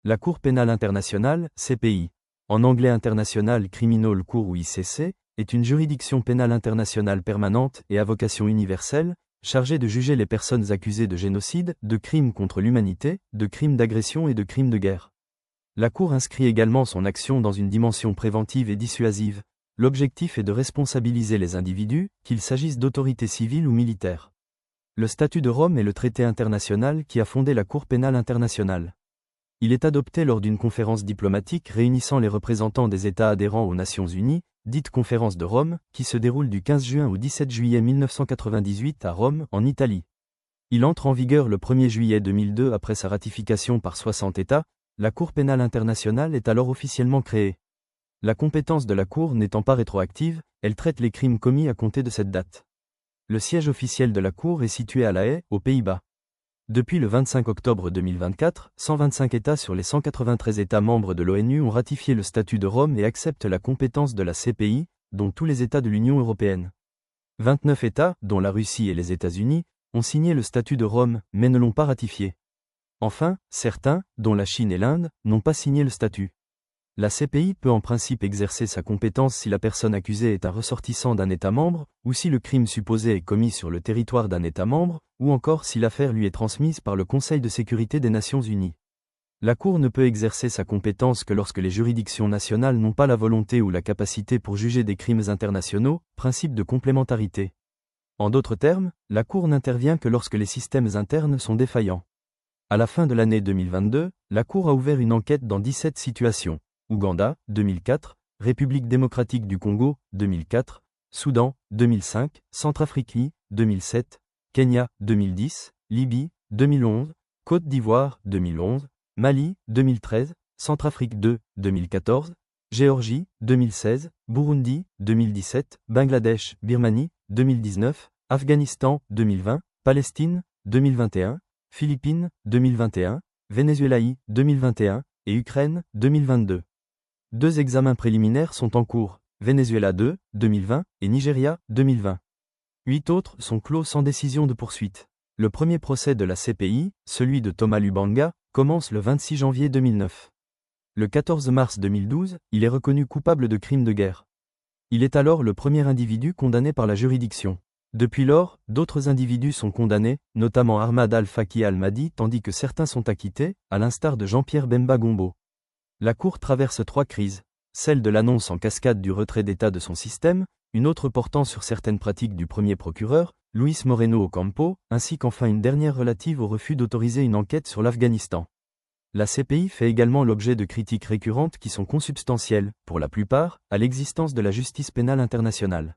La Cour pénale internationale, CPI, en anglais International Criminal Court ou ICC, est une juridiction pénale internationale permanente et à vocation universelle, chargée de juger les personnes accusées de génocide, de crimes contre l'humanité, de crimes d'agression et de crimes de guerre. La Cour inscrit également son action dans une dimension préventive et dissuasive. L'objectif est de responsabiliser les individus, qu'il s'agisse d'autorités civiles ou militaires. Le statut de Rome est le traité international qui a fondé la Cour pénale internationale. Il est adopté lors d'une conférence diplomatique réunissant les représentants des États adhérents aux Nations Unies, dite conférence de Rome, qui se déroule du 15 juin au 17 juillet 1998 à Rome, en Italie. Il entre en vigueur le 1er juillet 2002 après sa ratification par 60 États. La Cour pénale internationale est alors officiellement créée. La compétence de la Cour n'étant pas rétroactive, elle traite les crimes commis à compter de cette date. Le siège officiel de la Cour est situé à La Haye, aux Pays-Bas. Depuis le 25 octobre 2024, 125 États sur les 193 États membres de l'ONU ont ratifié le statut de Rome et acceptent la compétence de la CPI, dont tous les États de l'Union européenne. 29 États, dont la Russie et les États-Unis, ont signé le statut de Rome, mais ne l'ont pas ratifié. Enfin, certains, dont la Chine et l'Inde, n'ont pas signé le statut. La CPI peut en principe exercer sa compétence si la personne accusée est un ressortissant d'un État membre, ou si le crime supposé est commis sur le territoire d'un État membre, ou encore si l'affaire lui est transmise par le Conseil de sécurité des Nations Unies. La Cour ne peut exercer sa compétence que lorsque les juridictions nationales n'ont pas la volonté ou la capacité pour juger des crimes internationaux, principe de complémentarité. En d'autres termes, la Cour n'intervient que lorsque les systèmes internes sont défaillants. À la fin de l'année 2022, la Cour a ouvert une enquête dans 17 situations. Ouganda, 2004, République démocratique du Congo, 2004, Soudan, 2005, Centrafrique, 2007, Kenya, 2010, Libye, 2011, Côte d'Ivoire, 2011, Mali, 2013, Centrafrique 2, 2014, Géorgie, 2016, Burundi, 2017, Bangladesh, Birmanie, 2019, Afghanistan, 2020, Palestine, 2021, Philippines, 2021, Venezuela, 2021, et Ukraine, 2022. 2 examens préliminaires sont en cours, Venezuela 2, 2020, et Nigeria, 2020. 8 autres sont clos sans décision de poursuite. Le premier procès de la CPI, celui de Thomas Lubanga, commence le 26 janvier 2009. Le 14 mars 2012, il est reconnu coupable de crimes de guerre. Il est alors le premier individu condamné par la juridiction. Depuis lors, d'autres individus sont condamnés, notamment Ahmad Al-Faki Al-Mahdi, tandis que certains sont acquittés, à l'instar de Jean-Pierre Bemba Gombo. La Cour traverse 3 crises, celle de l'annonce en cascade du retrait d'État de son système, une autre portant sur certaines pratiques du premier procureur, Luis Moreno Ocampo, ainsi qu'enfin une dernière relative au refus d'autoriser une enquête sur l'Afghanistan. La CPI fait également l'objet de critiques récurrentes qui sont consubstantielles, pour la plupart, à l'existence de la justice pénale internationale.